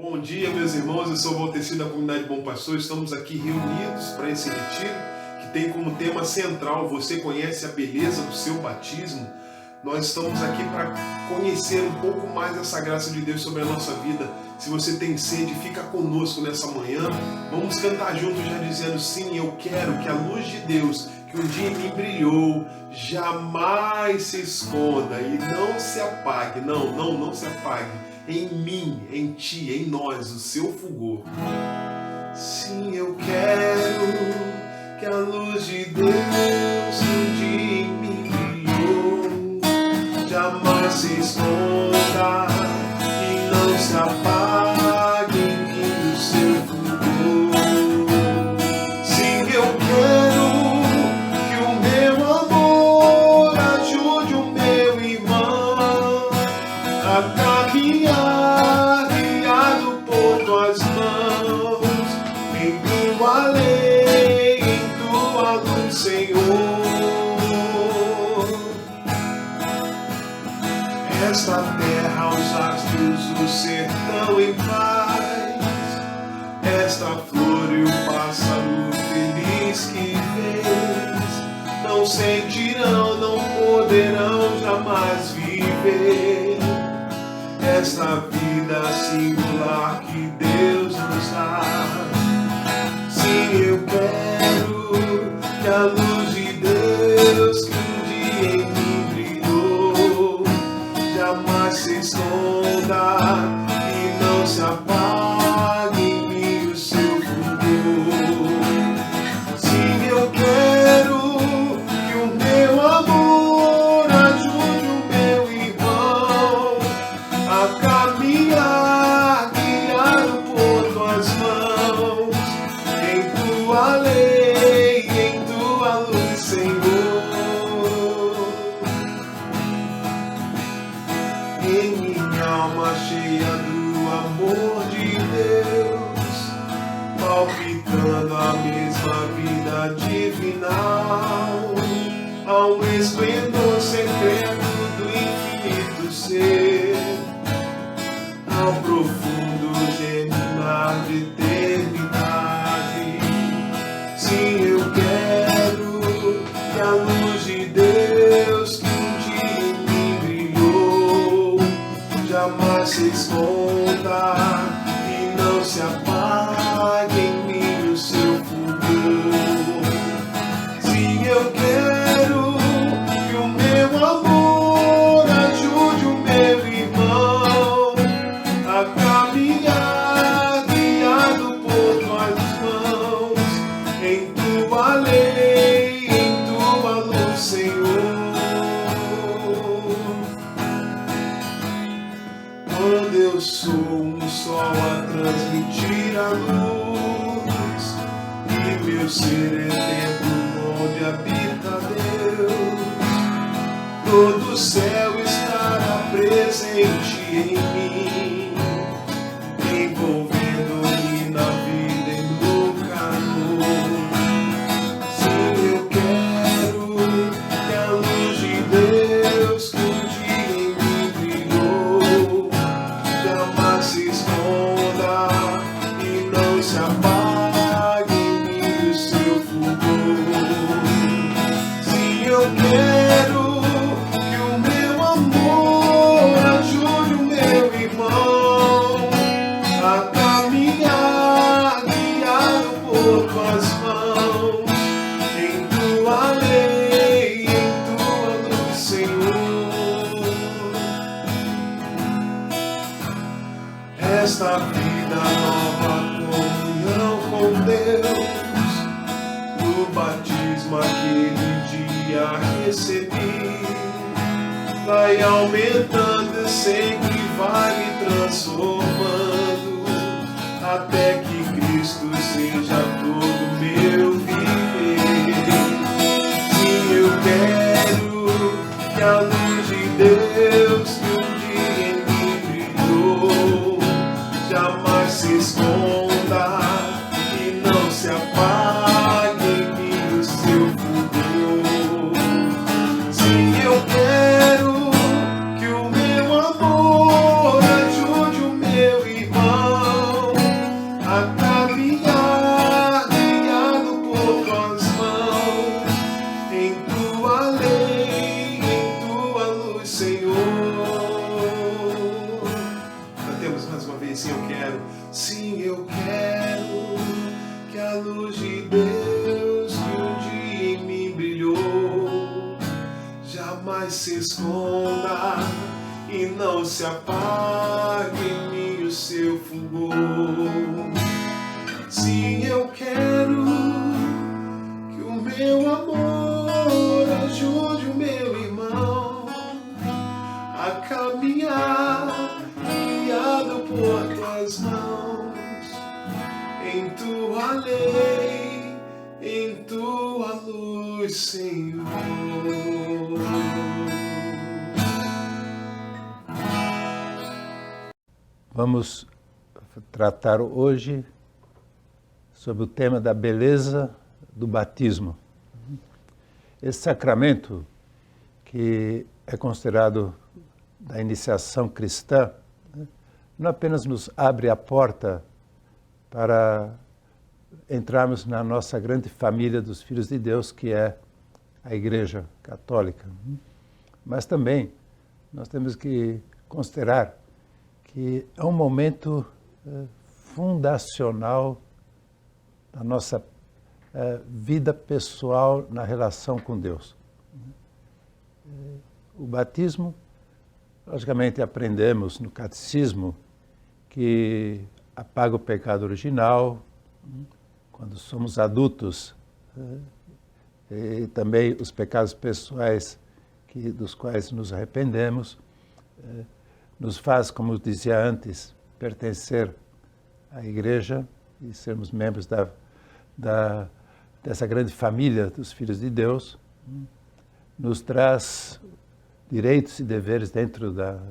Bom dia, meus irmãos. Eu sou o Valteci da comunidade Bom Pastor. Estamos aqui reunidos para esse retiro que tem como tema central: você conhece a beleza do seu batismo? Nós estamos aqui para conhecer um pouco mais dessa graça de Deus sobre a nossa vida. Se você tem sede, fica conosco nessa manhã. Vamos cantar juntos já dizendo: sim, eu quero que a luz de Deus, que um dia em mim brilhou, jamais se esconda e não se apague. Não se apague. Em mim, em ti, em nós, o seu fulgor. Sim, eu quero que a luz de Deus que um dia em mim brilhou jamais se esconda e não se apague em mim o seu fulgor. Sim, eu quero que o meu amor ajude o meu irmão a caminhar guiado por tuas mãos, em tua lei, em tua luz, Senhor. Esta terra, os astros, o sertão em paz, esta flor e o pássaro feliz que vês, não sentirão, não poderão jamais viver esta vida singular que Deus nos dá. Sim, eu quero que a luz de Deus que um dia em mim brilhou jamais se esconda e não se apague em mim o seu fulgor. Sim, eu quero que o meu amor ajude o meu irmão a caminhar guiado por tuas mãos, em tua lei, em tua luz, Senhor. Em minha alma cheia do amor de Deus, palpitando a mesma vida divinal, ao esplendor secreto do infinito ser, ao profundo germinar de eternidade. Sim, eu quero que a luz de Deus que um dia em mim brilhou jamais se esconda e não se apague em mim o seu fulgor. Sim, eu quero que o meu amor ajude o meu irmão a caminhar guiado por tuas mãos, em tua lei, em tua luz, Senhor. Quando eu sou um sol a transmitir a luz, e meu ser é templo onde habita Deus, todo o céu estará presente em mim, envolvendo-me na vida e no calor. Sim, eu quero que a luz de Deus que um dia em mim brilhou jamais se esconda e não se apague em mim o seu fulgor. Sim, eu quero que o meu amor ajude o meu irmão a caminhar guiado por tuas mãos, em tua lei, em tua luz, Senhor. Esta vida nova, comunhão com Deus, do batismo aquele dia recebi, vai aumentando e sempre vai me transformando, até que Cristo seja todo meu viver. Sim, eu quero que a luz de Deus que um dia em mim brilhou jamais se esconda e não se apague em mim o seu fulgor. Sim, eu quero que o meu amor ajude o meu irmão Cantemos mais uma vez, sim, eu quero. Sim, eu quero que a luz de Deus que um dia em mim brilhou jamais se esconda e não se apague em mim o seu fulgor. Sim, eu quero que o meu amor ajude o meu irmão a caminhar, guiado por tuas mãos, em tua lei, em tua luz, Senhor. Vamos tratar hoje sobre o tema da beleza do batismo. Esse sacramento, que é considerado da iniciação cristã, não apenas nos abre a porta para entrarmos na nossa grande família dos filhos de Deus, que é a Igreja Católica, mas também nós temos que considerar que é um momento fundacional da nossa vida pessoal na relação com Deus. O batismo, logicamente aprendemos no catecismo que apaga o pecado original quando somos adultos, e também os pecados pessoais dos quais nos arrependemos, nos faz, como eu dizia antes, pertencer à Igreja e sermos membros dessa grande família dos filhos de Deus, nos traz direitos e deveres dentro da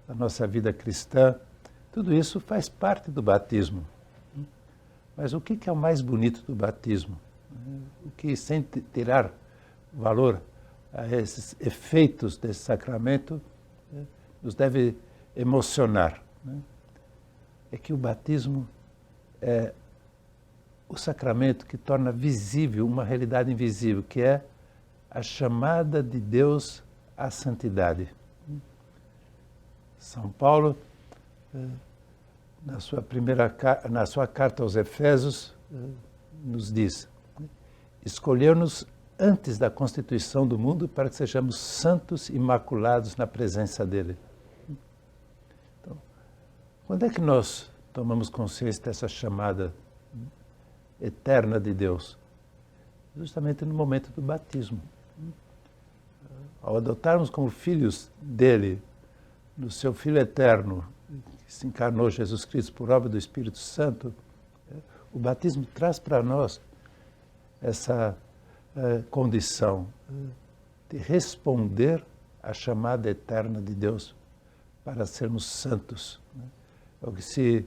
nossa vida cristã. Tudo isso faz parte do batismo. Mas o que é o mais bonito do batismo? O que, sem tirar valor a esses efeitos desse sacramento, nos deve emocionar, é que o batismo é o sacramento que torna visível uma realidade invisível, que é a chamada de Deus à santidade. São Paulo, na sua carta aos Efésios, nos diz: escolheu-nos antes da constituição do mundo para que sejamos santos e imaculados na presença dele. Então, quando é que nós tomamos consciência dessa chamada eterna de Deus? Justamente no momento do batismo. Ao adotarmos como filhos dele, no seu Filho eterno, que se encarnou Jesus Cristo por obra do Espírito Santo, o batismo traz para nós essa condição de responder à chamada eterna de Deus para sermos santos. É o que se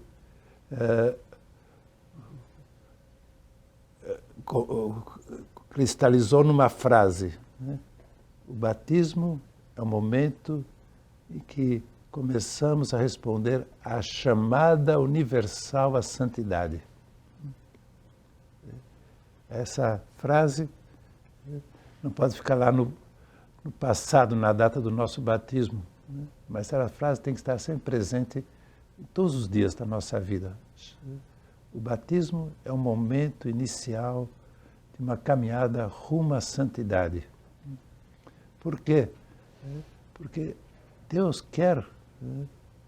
cristalizou numa frase. O batismo é o momento em que começamos a responder à chamada universal à santidade. Essa frase não pode ficar lá no passado, na data do nosso batismo, mas essa frase tem que estar sempre presente em todos os dias da nossa vida. O batismo é o momento inicial de uma caminhada rumo à santidade. Por quê? Porque Deus quer,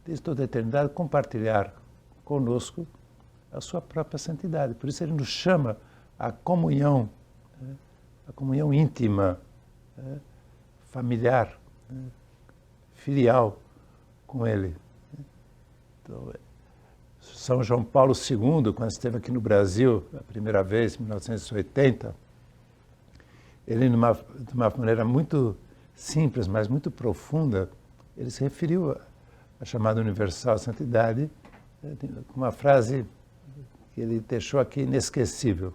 desde toda a eternidade, compartilhar conosco a sua própria santidade. Por isso Ele nos chama à comunhão íntima, familiar, filial com Ele. Então, São João Paulo II, quando esteve aqui no Brasil a primeira vez, em 1980, ele, de uma maneira muito simples, mas muito profunda, ele se referiu à chamada universal santidade com uma frase que ele deixou aqui inesquecível.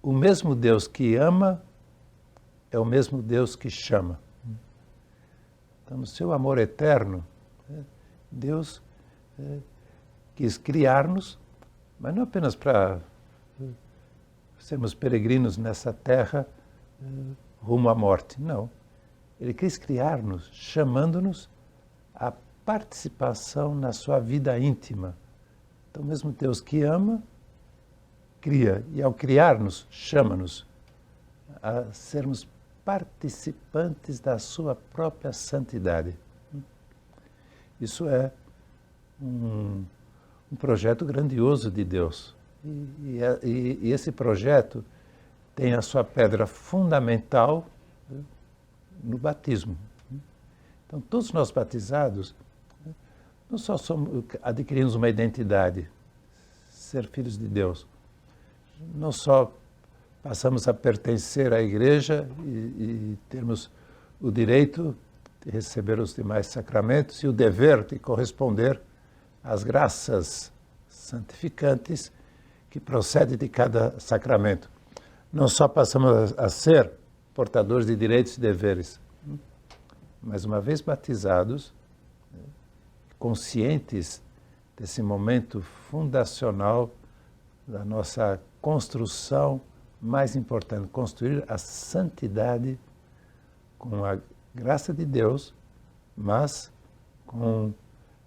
O mesmo Deus que ama é o mesmo Deus que chama. Então, no seu amor eterno, Deus quis criar-nos, mas não apenas para sermos peregrinos nessa terra rumo à morte, não. Ele quis criar-nos, chamando-nos a participação na sua vida íntima. Então, mesmo Deus que ama, cria, e ao criar-nos, chama-nos a sermos participantes da sua própria santidade. Isso é um projeto grandioso de Deus. E esse projeto tem a sua pedra fundamental no batismo. Então, todos nós batizados, não só adquirimos uma identidade, ser filhos de Deus, não só passamos a pertencer à igreja e termos o direito de receber os demais sacramentos e o dever de corresponder às graças santificantes que procedem de cada sacramento. Não só passamos a ser portadores de direitos e deveres, mas uma vez batizados, conscientes desse momento fundacional da nossa construção mais importante, construir a santidade com a graça de Deus, mas com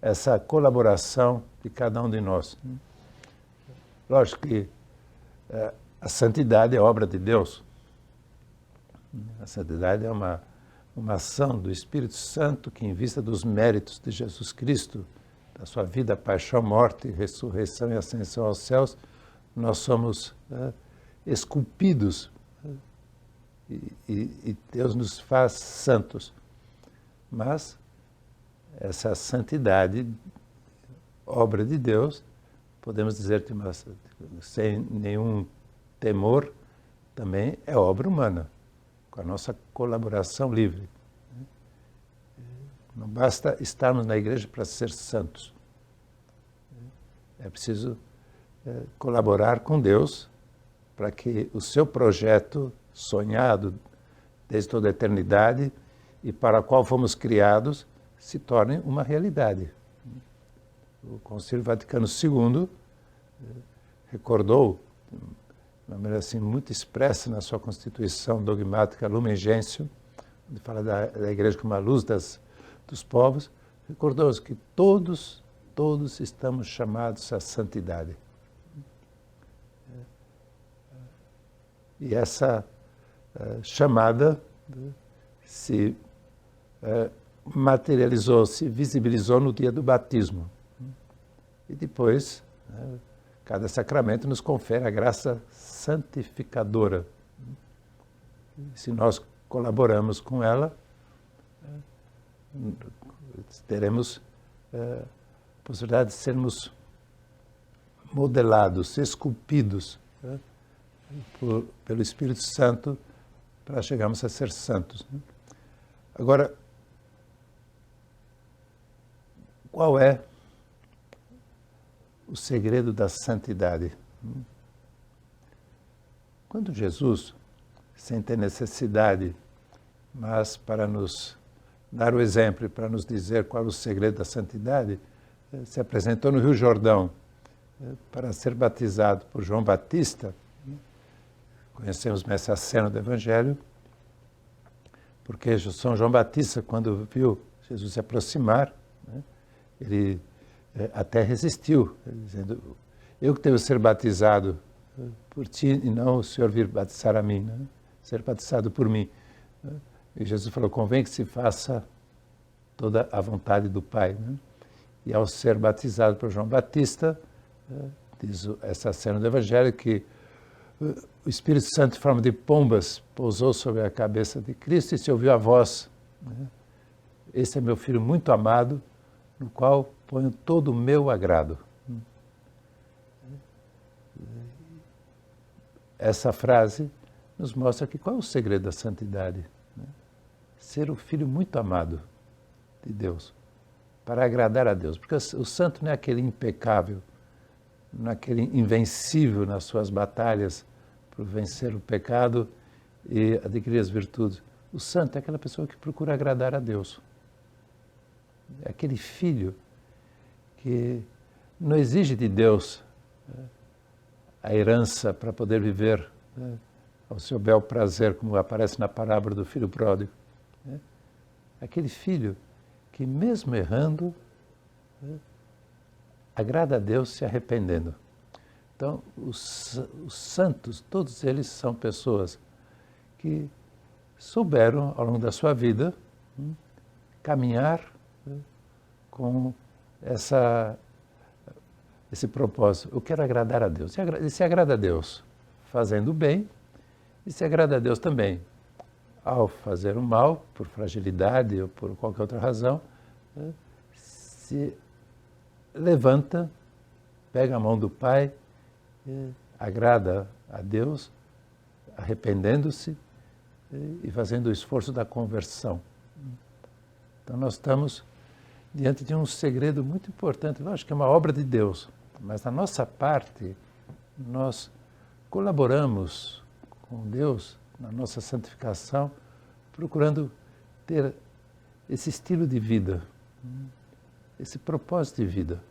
essa colaboração de cada um de nós. Lógico que a santidade é obra de Deus. A santidade é uma ação do Espírito Santo que, em vista dos méritos de Jesus Cristo, da sua vida, paixão, morte, ressurreição e ascensão aos céus, nós somos esculpidos e Deus nos faz santos. Mas essa santidade, obra de Deus, podemos dizer sem nenhum temor, também é obra humana, com a nossa colaboração livre. Não basta estarmos na igreja para ser santos. É preciso colaborar com Deus para que o seu projeto sonhado desde toda a eternidade e para o qual fomos criados se torne uma realidade. O Concílio Vaticano II recordou, de uma maneira assim, muito expressa na sua Constituição dogmática Lumen Gentium, onde fala da Igreja como a luz dos povos, recordou-nos que todos estamos chamados à santidade. E essa chamada se materializou, se visibilizou no dia do batismo. E depois, cada sacramento nos confere a graça santificadora. Se nós colaboramos com ela, teremos a possibilidade de sermos modelados, esculpidos pelo Espírito Santo para chegarmos a ser santos. Agora, qual é o segredo da santidade? Quando Jesus, sem ter necessidade, mas para nos dar o exemplo e para nos dizer qual é o segredo da santidade, se apresentou no Rio Jordão para ser batizado por João Batista. Conhecemos essa cena do Evangelho, porque São João Batista, quando viu Jesus se aproximar, ele até resistiu, dizendo: eu que devo ser batizado por ti e não o Senhor vir batizar a mim, ser batizado por mim. E Jesus falou: convém que se faça toda a vontade do Pai. E ao ser batizado por João Batista, diz essa cena do Evangelho que o Espírito Santo, em forma de pombas, pousou sobre a cabeça de Cristo e se ouviu a voz: esse é meu filho muito amado, no qual ponho todo o meu agrado. Essa frase nos mostra que qual é o segredo da santidade? Ser o filho muito amado de Deus, para agradar a Deus. Porque o santo não é aquele impecável, não é aquele invencível nas suas batalhas por vencer o pecado e adquirir as virtudes. O santo é aquela pessoa que procura agradar a Deus. É aquele filho que não exige de Deus a herança para poder viver ao seu bel prazer, como aparece na parábola do filho pródigo. Aquele filho que, mesmo errando, agrada a Deus se arrependendo. Então, os santos, todos eles são pessoas que souberam, ao longo da sua vida, caminhar com esse propósito. Eu quero agradar a Deus. E se agrada a Deus fazendo o bem, e se agrada a Deus também ao fazer o mal, por fragilidade ou por qualquer outra razão, se levanta, pega a mão do Pai, agrada a Deus, arrependendo-se e fazendo o esforço da conversão. Então nós estamos diante de um segredo muito importante. Lógico que é uma obra de Deus, mas da nossa parte nós colaboramos com Deus na nossa santificação, procurando ter esse estilo de vida, esse propósito de vida.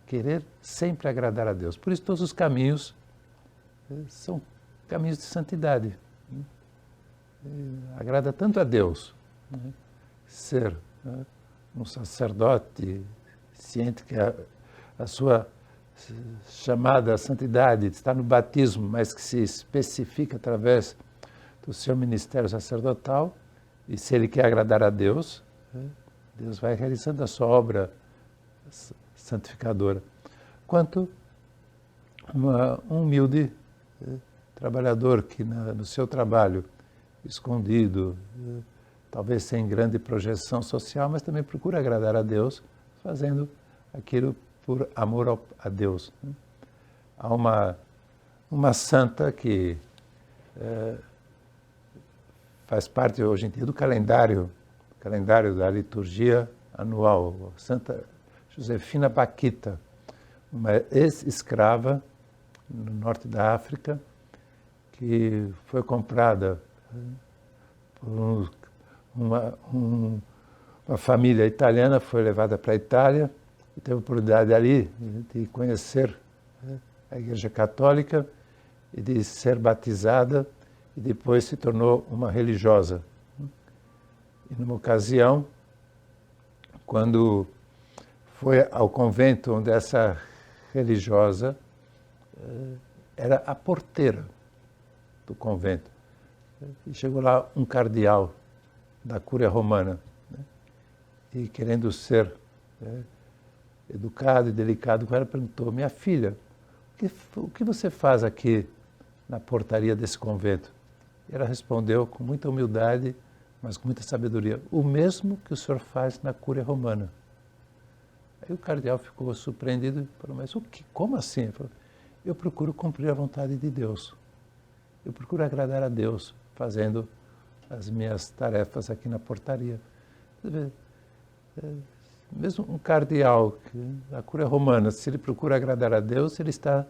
Querer sempre agradar a Deus. Por isso todos os caminhos são caminhos de santidade. Agrada tanto a Deus ser um sacerdote ciente que a sua chamada à santidade está no batismo, mas que se especifica através do seu ministério sacerdotal, e se ele quer agradar a Deus, Deus vai realizando a sua obra santificadora. Quanto um humilde trabalhador que no seu trabalho, escondido, talvez sem grande projeção social, mas também procura agradar a Deus, fazendo aquilo por amor a Deus. Há uma santa que faz parte hoje em dia do calendário da liturgia anual, Santa Josefina Bakhita, uma ex-escrava no norte da África, que foi comprada por uma família italiana, foi levada para a Itália, e teve a oportunidade ali de conhecer a Igreja Católica e de ser batizada, e depois se tornou uma religiosa. E numa ocasião, quando foi ao convento onde essa religiosa era a porteira do convento, e chegou lá um cardeal da Cúria Romana, e querendo ser educado e delicado com ela, perguntou: minha filha, o que você faz aqui na portaria desse convento? E ela respondeu com muita humildade, mas com muita sabedoria: o mesmo que o senhor faz na Cúria Romana. Aí o cardeal ficou surpreendido e falou: mas como assim? Ele falou: eu procuro cumprir a vontade de Deus. Eu procuro agradar a Deus fazendo as minhas tarefas aqui na portaria. Mesmo um cardeal da Cúria Romana, se ele procura agradar a Deus, ele está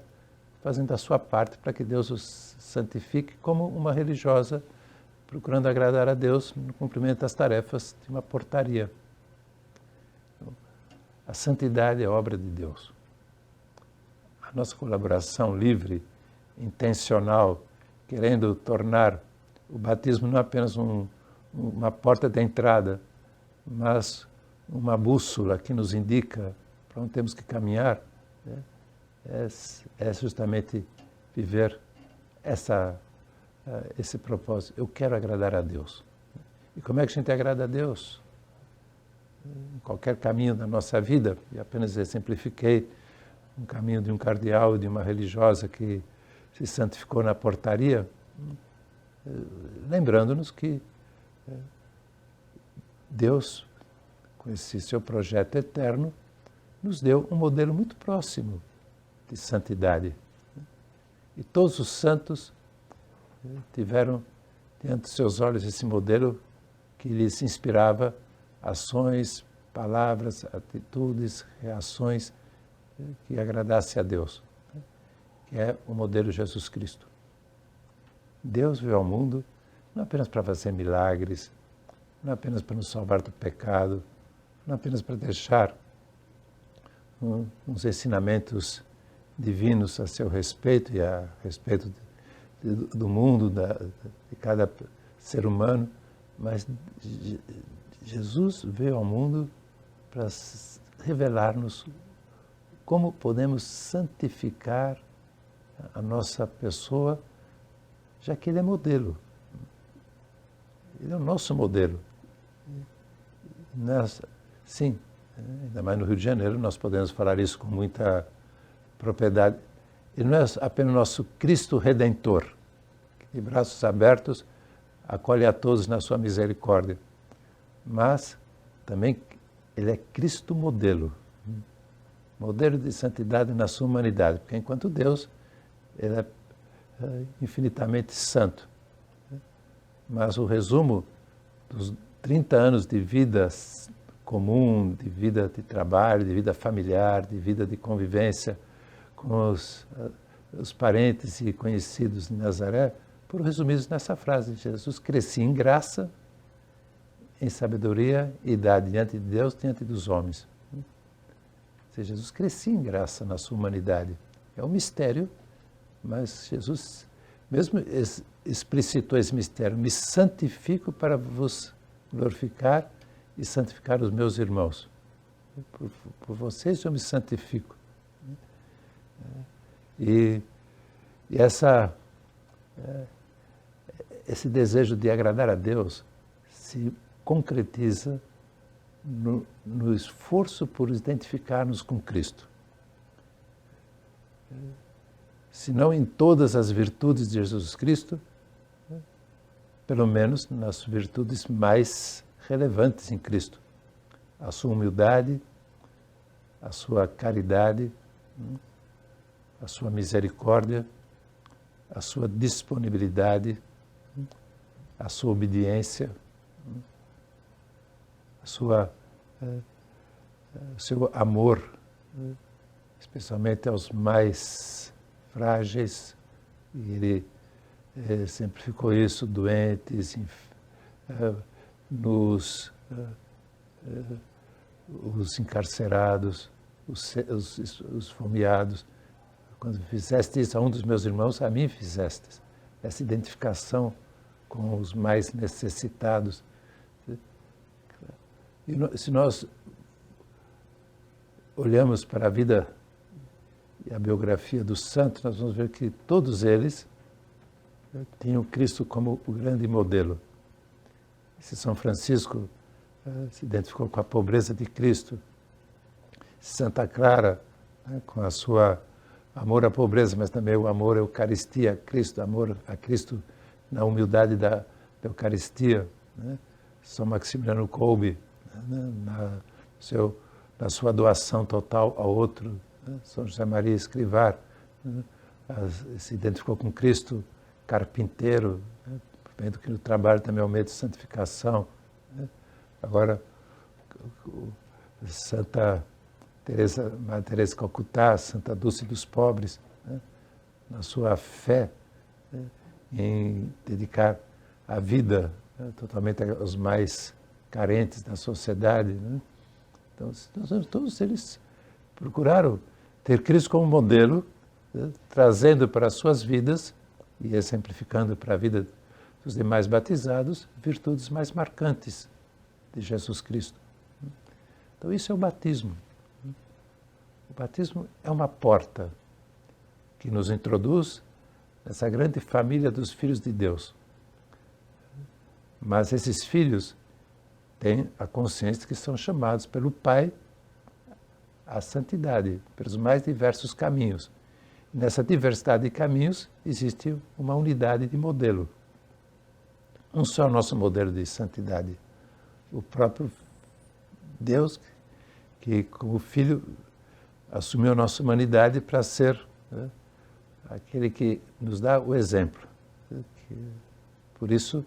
fazendo a sua parte para que Deus os santifique, como uma religiosa procurando agradar a Deus no cumprimento das tarefas de uma portaria. A santidade é obra de Deus. A nossa colaboração livre, intencional, querendo tornar o batismo não apenas uma porta de entrada, mas uma bússola que nos indica para onde temos que caminhar, é justamente viver esse propósito. Eu quero agradar a Deus. E como é que a gente agrada a Deus? Em qualquer caminho da nossa vida, e apenas exemplifiquei um caminho de um cardeal, de uma religiosa que se santificou na portaria, lembrando-nos que Deus, com esse seu projeto eterno, nos deu um modelo muito próximo de santidade. E todos os santos tiveram diante dos seus olhos esse modelo que lhes inspirava ações, palavras, atitudes, reações que agradassem a Deus, que é o modelo Jesus Cristo. Deus veio ao mundo não apenas para fazer milagres, não apenas para nos salvar do pecado, não apenas para deixar uns ensinamentos divinos a seu respeito e a respeito do mundo, de cada ser humano, mas Jesus veio ao mundo para revelar-nos como podemos santificar a nossa pessoa, já que Ele é modelo. Ele é o nosso modelo. Sim, ainda mais no Rio de Janeiro, nós podemos falar isso com muita propriedade. Ele não é apenas o nosso Cristo Redentor, que de braços abertos acolhe a todos na sua misericórdia, mas também Ele é Cristo modelo, modelo de santidade na sua humanidade, porque enquanto Deus, Ele é infinitamente santo. Mas o resumo dos 30 anos de vida comum, de vida de trabalho, de vida familiar, de vida de convivência com os parentes e conhecidos de Nazaré, foram resumidos nessa frase: Jesus crescia em graça, em sabedoria e idade diante de Deus, diante dos homens. Ou seja, Jesus crescia em graça na sua humanidade. É um mistério, mas Jesus mesmo explicitou esse mistério: me santifico para vos glorificar e santificar os meus irmãos. Por vocês eu me santifico. E esse desejo de agradar a Deus se concretiza no esforço por identificar-nos com Cristo. Se não em todas as virtudes de Jesus Cristo, pelo menos nas virtudes mais relevantes em Cristo. A sua humildade, a sua caridade, a sua misericórdia, a sua disponibilidade, a sua obediência, o seu amor, especialmente aos mais frágeis. E ele exemplificou isso: doentes, os encarcerados, os fomeados. Quando fizeste isso a um dos meus irmãos, a mim fizeste. Essa identificação com os mais necessitados. E se nós olhamos para a vida e a biografia dos santos, nós vamos ver que todos eles tinham Cristo como o grande modelo. Esse São Francisco se identificou com a pobreza de Cristo. Santa Clara, com a sua amor à pobreza, mas também o amor à Eucaristia, Cristo, amor a Cristo na humildade da Eucaristia. São Maximiliano Kolbe, na sua doação total ao outro. São José Maria Escrivá se identificou com Cristo carpinteiro, vendo que no trabalho também é um meio de santificação. Agora, Santa Teresa, Madre Teresa de Calcutá, Santa Dulce dos Pobres, na sua fé em dedicar a vida totalmente aos mais carentes da sociedade. Então, todos eles procuraram ter Cristo como modelo, trazendo para as suas vidas e exemplificando para a vida dos demais batizados virtudes mais marcantes de Jesus Cristo. Então, isso é o batismo. O batismo é uma porta que nos introduz nessa grande família dos filhos de Deus. Mas esses filhos têm a consciência que são chamados pelo Pai à santidade, pelos mais diversos caminhos. E nessa diversidade de caminhos existe uma unidade de modelo. Um só nosso modelo de santidade. O próprio Deus, que como Filho assumiu a nossa humanidade para ser aquele que nos dá o exemplo. Por isso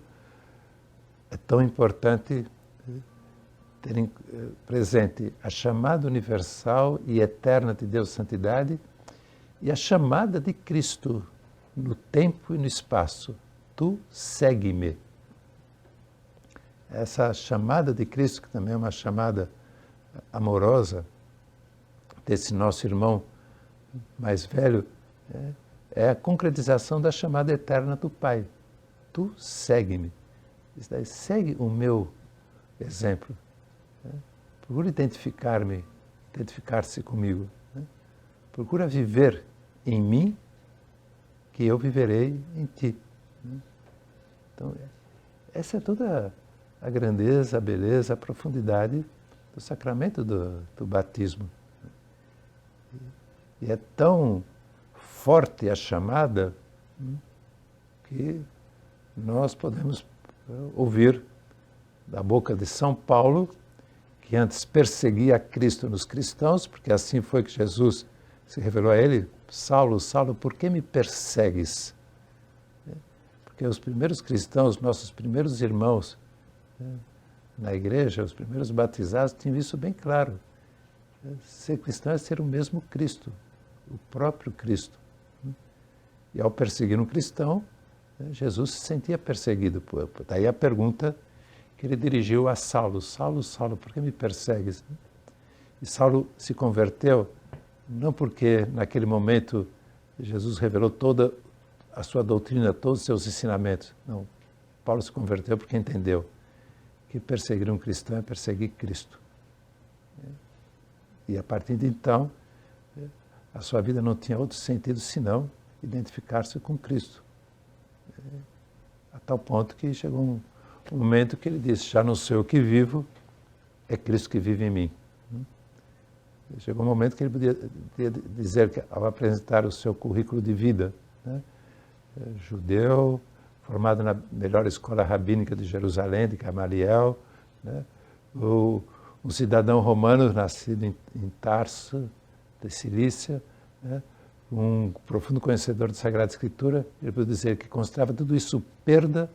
é tão importante ter presente a chamada universal e eterna de Deus santidade e a chamada de Cristo no tempo e no espaço. Tu segue-me. Essa chamada de Cristo, que também é uma chamada amorosa desse nosso irmão mais velho, é a concretização da chamada eterna do Pai. Tu segue-me. Segue o meu exemplo. procura identificar-se comigo. Né? Procura viver em mim, que eu viverei em ti. Né? Então, essa é toda a grandeza, a beleza, a profundidade do sacramento do batismo. E é tão forte a chamada que nós podemos ouvir da boca de São Paulo, que antes perseguia Cristo nos cristãos, porque assim foi que Jesus se revelou a ele: Saulo, Saulo, por que me persegues? Porque os primeiros cristãos, nossos primeiros irmãos na igreja, os primeiros batizados, tinham isso bem claro. Ser cristão é ser o mesmo Cristo, o próprio Cristo. E ao perseguir um cristão, Jesus se sentia perseguido. Daí a pergunta que ele dirigiu a Saulo: Saulo, Saulo, por que me persegues? E Saulo se converteu não porque naquele momento Jesus revelou toda a sua doutrina, todos os seus ensinamentos. Não, Paulo se converteu porque entendeu que perseguir um cristão é perseguir Cristo. E a partir de então, a sua vida não tinha outro sentido senão identificar-se com Cristo. A tal ponto que chegou um momento que ele disse: já não sou eu que vivo, é Cristo que vive em mim. Chegou um momento que ele podia dizer, que ao apresentar o seu currículo de vida, né, judeu, formado na melhor escola rabínica de Jerusalém, de Gamaliel, né, um cidadão romano nascido em Tarso, de Cilícia, né, um profundo conhecedor da Sagrada Escritura, ele pode dizer que considerava tudo isso perda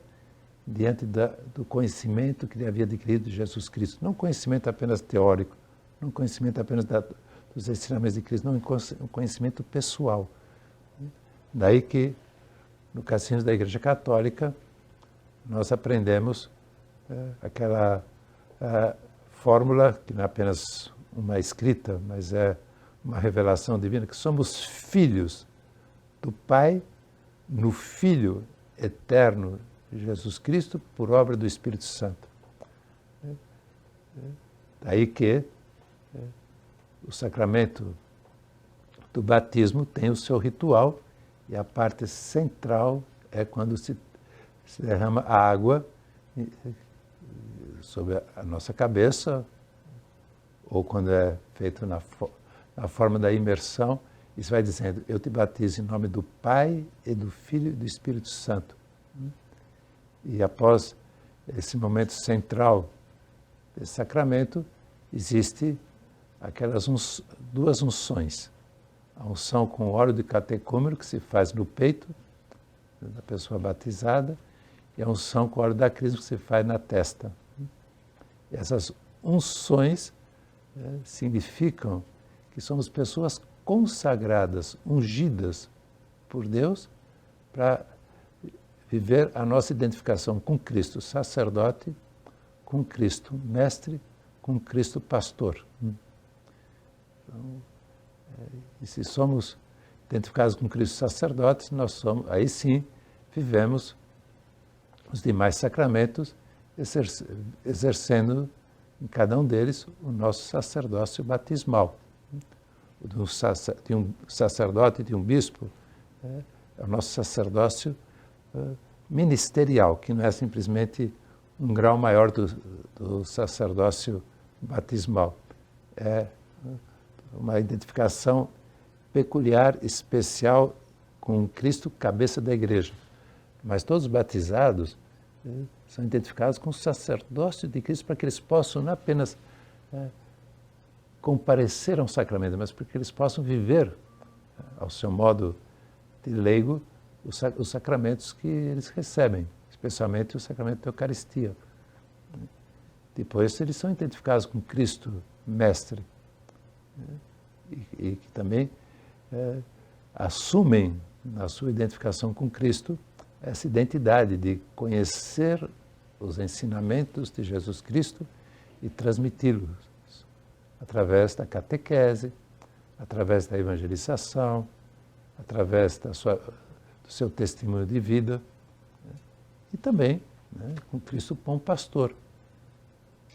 diante do conhecimento que ele havia adquirido de Jesus Cristo. Não conhecimento apenas teórico, não conhecimento apenas dos ensinamentos de Cristo, não um conhecimento pessoal. Daí que, no Catecismo da Igreja Católica, nós aprendemos aquela fórmula, que não é apenas uma escrita, mas é uma revelação divina, que somos filhos do Pai no Filho eterno de Jesus Cristo por obra do Espírito Santo. Daí que o sacramento do batismo tem o seu ritual e a parte central é quando se derrama a água sobre a nossa cabeça, ou quando é feito na forma da imersão, isso vai dizendo: eu te batizo em nome do Pai e do Filho e do Espírito Santo. E após esse momento central desse sacramento, existe aquelas duas unções. A unção com óleo de catecúmeno, que se faz no peito da pessoa batizada, e a unção com óleo da crisma, que se faz na testa. E essas unções significam que somos pessoas consagradas, ungidas por Deus, para viver a nossa identificação com Cristo sacerdote, com Cristo mestre, com Cristo pastor. Então, e se somos identificados com Cristo sacerdote, nós somos, aí sim, vivemos os demais sacramentos, exercendo em cada um deles o nosso sacerdócio batismal. De um sacerdote e de um bispo, é o nosso sacerdócio ministerial, que não é simplesmente um grau maior do sacerdócio batismal. É uma identificação peculiar, especial com Cristo, cabeça da igreja. Mas todos os batizados são identificados com o sacerdócio de Cristo, para que eles possam não apenas comparecer a um sacramento, mas para que eles possam viver, ao seu modo de leigo, os sacramentos que eles recebem, especialmente o sacramento da Eucaristia. Depois, eles são identificados com Cristo mestre, e que também assumem, na sua identificação com Cristo, essa identidade de conhecer os ensinamentos de Jesus Cristo e transmiti-los através da catequese, através da evangelização, através do seu testemunho de vida, e também com Cristo bom pastor,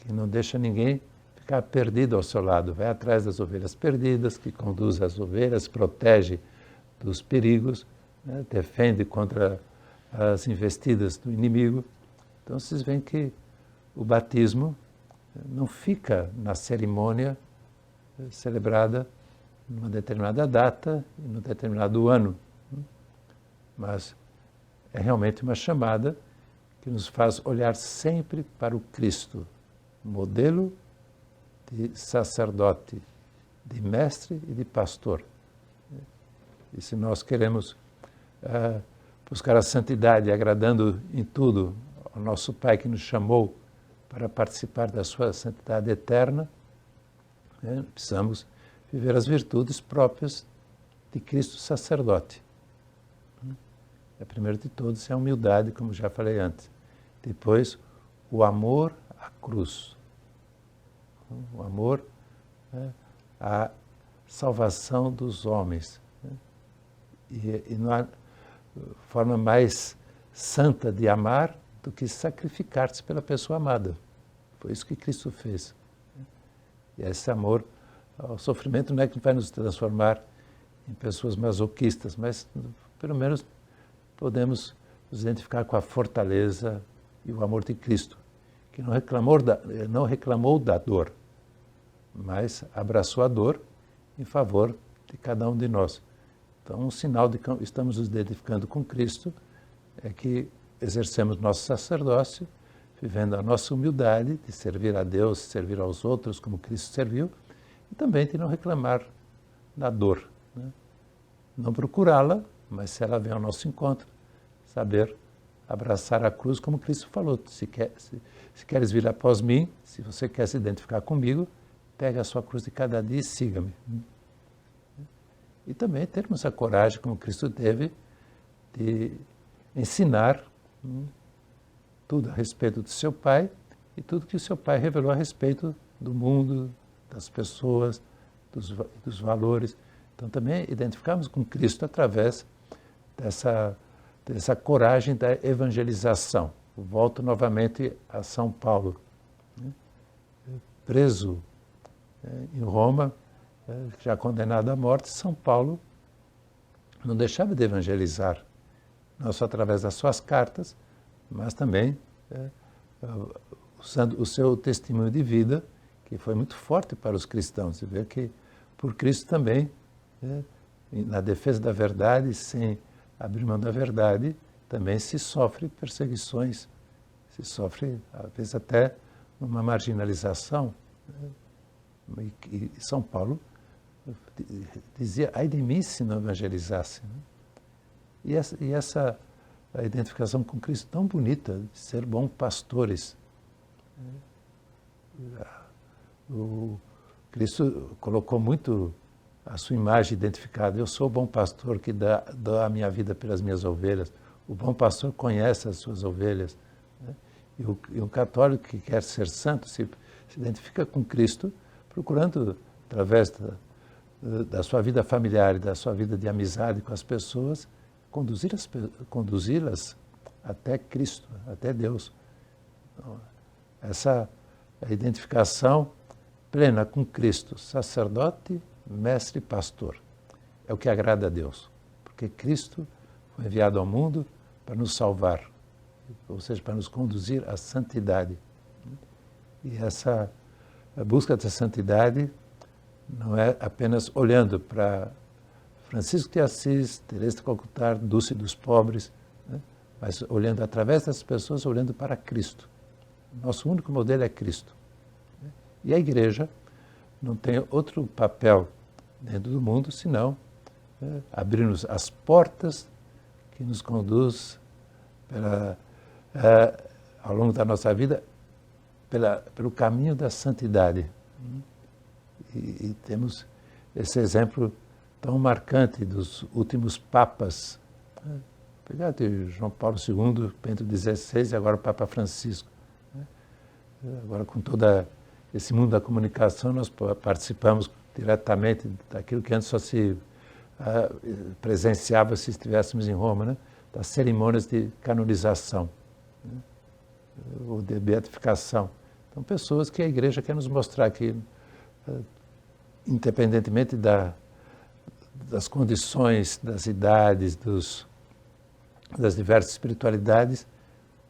que não deixa ninguém ficar perdido ao seu lado, vai atrás das ovelhas perdidas, que conduz as ovelhas, protege dos perigos, né? Defende contra as investidas do inimigo. Então vocês veem que o batismo não fica na cerimônia celebrada numa determinada data e num determinado ano, mas é realmente uma chamada que nos faz olhar sempre para o Cristo, modelo de sacerdote, de mestre e de pastor. E se nós queremos buscar a santidade, agradando em tudo ao nosso Pai que nos chamou para participar da sua santidade eterna, precisamos viver as virtudes próprias de Cristo sacerdote. Primeiro de todos é a humildade, como já falei antes. Depois, o amor à cruz. O amor à salvação dos homens. E não há forma mais santa de amar do que sacrificar-se pela pessoa amada. Foi isso que Cristo fez. E esse amor ao sofrimento não é que vai nos transformar em pessoas masoquistas, mas pelo menos podemos nos identificar com a fortaleza e o amor de Cristo, que não reclamou da dor, mas abraçou a dor em favor de cada um de nós. Então, um sinal de que estamos nos identificando com Cristo é que exercemos nosso sacerdócio, vivendo a nossa humildade de servir a Deus, servir aos outros como Cristo serviu, e também de não reclamar da dor, né? Não procurá-la, mas se ela vem ao nosso encontro, saber abraçar a cruz como Cristo falou. Se queres vir após mim, se você quer se identificar comigo, pega a sua cruz de cada dia e siga-me. E também termos a coragem, como Cristo teve, de ensinar tudo a respeito do seu Pai e tudo que o seu Pai revelou a respeito do mundo, das pessoas, dos valores. Então também identificamos com Cristo através dessa coragem da evangelização. Volto novamente a São Paulo, preso em Roma, já condenado à morte. São Paulo não deixava de evangelizar, não só através das suas cartas, mas também usando o seu testemunho de vida, que foi muito forte para os cristãos. Você vê que por Cristo também, na defesa da verdade, sem abrir mão da verdade, também se sofre perseguições, se sofre, às vezes, até uma marginalização. E São Paulo dizia: ai de mim se não evangelizasse. E essa a identificação com Cristo tão bonita, de ser bons pastores. O Cristo colocou muito a sua imagem identificada. Eu sou o bom pastor que dá a minha vida pelas minhas ovelhas. O bom pastor conhece as suas ovelhas. E o católico que quer ser santo se identifica com Cristo, procurando, através da sua vida familiar e da sua vida de amizade com as pessoas, conduzi-las até Cristo, até Deus. Então, essa identificação plena com Cristo, sacerdote, mestre e pastor, é o que agrada a Deus, porque Cristo foi enviado ao mundo para nos salvar, ou seja, para nos conduzir à santidade. E a busca da santidade não é apenas olhando para Francisco de Assis, Teresa de Calcutá, Dulce dos Pobres, mas olhando através das pessoas, olhando para Cristo. Nosso único modelo é Cristo. E a Igreja não tem outro papel dentro do mundo senão abrir-nos as portas que nos conduz ao longo da nossa vida pelo caminho da santidade. E temos esse exemplo tão marcante dos últimos papas. Pegar de João Paulo II, Bento XVI e agora o Papa Francisco. Agora, com todo esse mundo da comunicação, nós participamos diretamente daquilo que antes só se presenciava se estivéssemos em Roma, né? Das cerimônias de canonização, ou de beatificação. Então, pessoas que a igreja quer nos mostrar que, independentemente das condições, das idades, das diversas espiritualidades,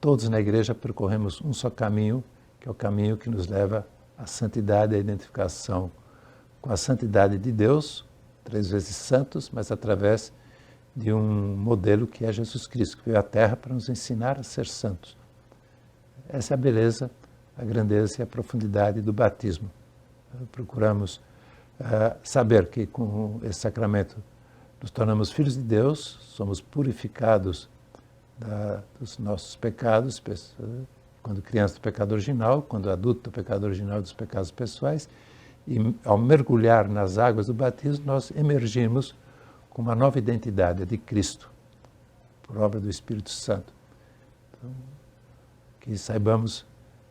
todos na igreja percorremos um só caminho, que é o caminho que nos leva à santidade, à identificação com a santidade de Deus, 3 vezes santos, mas através de um modelo que é Jesus Cristo, que veio à Terra para nos ensinar a ser santos. Essa é a beleza, a grandeza e a profundidade do batismo. Procuramos saber que com esse sacramento nos tornamos filhos de Deus, somos purificados dos nossos pecados, quando criança do pecado original, quando adulto do pecado original dos pecados pessoais, e ao mergulhar nas águas do batismo, nós emergimos com uma nova identidade, a de Cristo, por obra do Espírito Santo. Então, que saibamos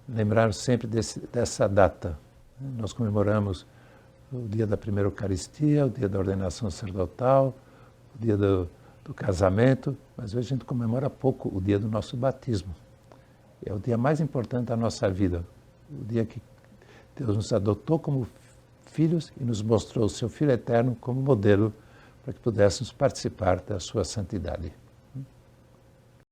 lembrar sempre dessa data. Nós comemoramos o dia da primeira Eucaristia, o dia da ordenação sacerdotal, o dia do casamento, mas hoje a gente comemora pouco o dia do nosso batismo. É o dia mais importante da nossa vida, o dia que Deus nos adotou como filhos e nos mostrou o seu Filho eterno como modelo para que pudéssemos participar da sua santidade.